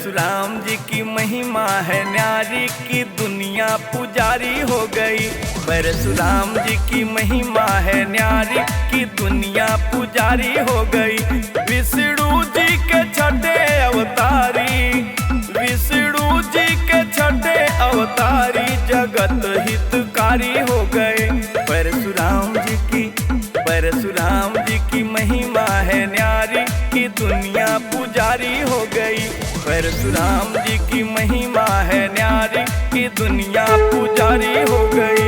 परशुराम जी की महिमा है न्यारी की दुनिया पुजारी हो गई। परशुराम जी की महिमा है न्यारी की दुनिया पुजारी हो गई। विष्णु जी के छठे अवतारी, विष्णु जी के छठे अवतारी जगत हितकारी हो गए। परशुराम जी की महिमा है न्यारी की दुनिया पुजारी हो गई। परशुराम जी की महिमा है न्यारी की दुनिया पुजारी हो गई।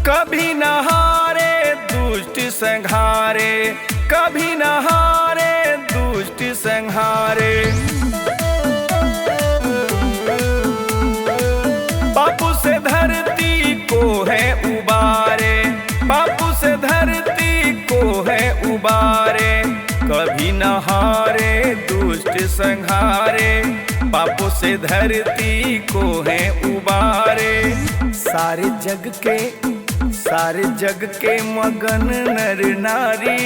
कभी न हारे दुष्ट संहारे, कभी न हारे दुष्ट संहारे। बापू से धरती को है उबारे, बापू से धरती को है उबारे। कभी न हारे दुष्ट संहारे, बापू से धरती को है उबारे। सारे जग के मगन नर नारी,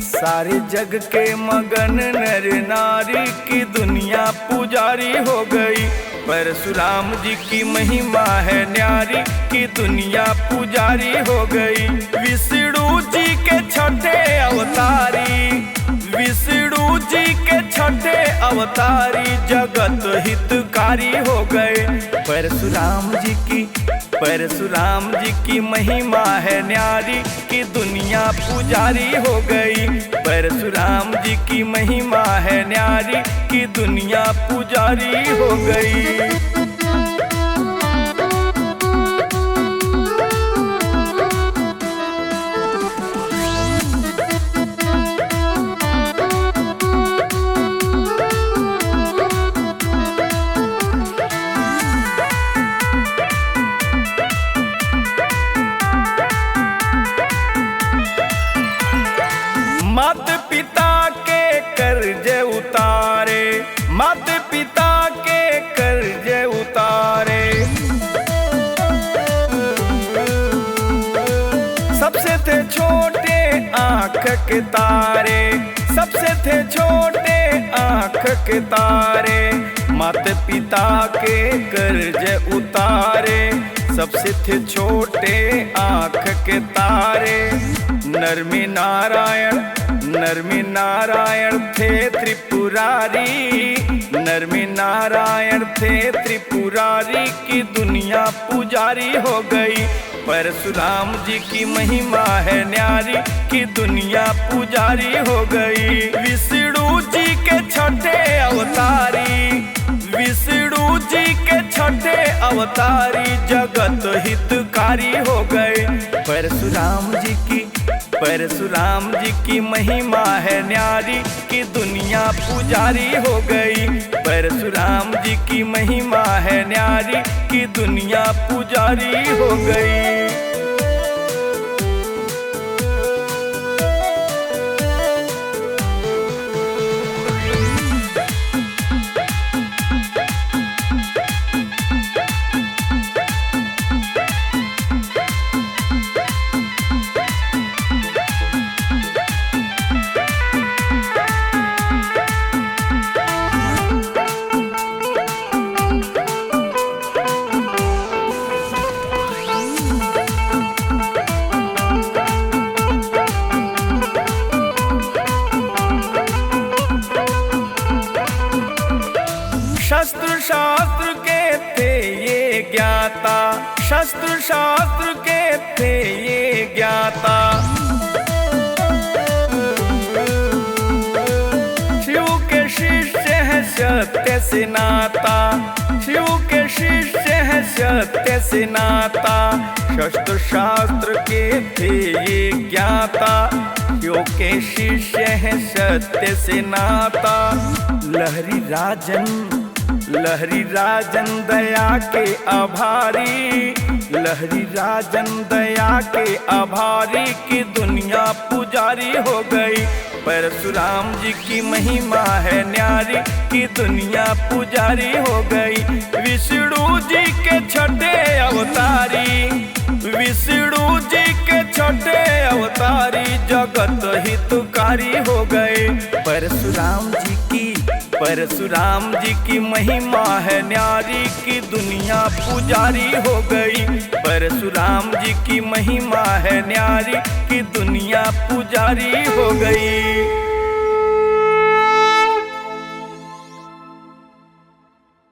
सारे जग के मगन नर नारी की दुनिया पुजारी हो गई। परशुराम जी की महिमा है न्यारी की दुनिया पुजारी हो गई। विष्णु जी के छठे अवतारी, विष्णु जी के छठे अवतारी जगत हितकारी हो गए। परशुराम जी की महिमा है न्यारी की दुनिया पुजारी हो गई। परशुराम जी की महिमा है न्यारी की दुनिया पुजारी हो गई। मात पिता के कर्ज उतारे, मात पिता के कर्ज उतारे। सबसे थे छोटे आँख के तारे, सबसे थे छोटे आँख के तारे। मात पिता के कर्ज उतारे, सबसे थे छोटे आँख के तारे। नरमी नारायण थे त्रिपुरारी, नरमी नारायण थे त्रिपुरारी की दुनिया पुजारी हो गई। परशुराम जी की महिमा है न्यारी की दुनिया पुजारी हो गई। विष्णु जी के छठे अवतारी, विष्णु जी के छठे अवतारी जगत हितकारी हो गए। परशुराम जी की महिमा है न्यारी की दुनिया पुजारी हो गई। परशुराम जी की महिमा है न्यारी की दुनिया पुजारी हो गई। शस्त्र शास्त्र के थे ये ज्ञाता, शस्त्र शास्त्र के थे ये ज्ञाता। शिव के शिष्य है सत्य से नाता, शिव के शिष्य है है सत्य से नाता, शस्त्र शास्त्र के थे ये ज्ञाता, शिव के शिष्य है सत्य से नाता। लहरी राजन दया के आभारी, लहरी राजन दया के आभारी की दुनिया पुजारी हो गई। परशुराम जी की महिमा है न्यारी की दुनिया पुजारी हो गई। विष्णु जी के छठे अवतारी, विष्णु जी के छठे अवतारी जगत हितकारी हो गए। परशुराम जी की महिमा है न्यारी की दुनिया पुजारी हो गई। परशुराम जी की महिमा है न्यारी की दुनिया पुजारी हो गई।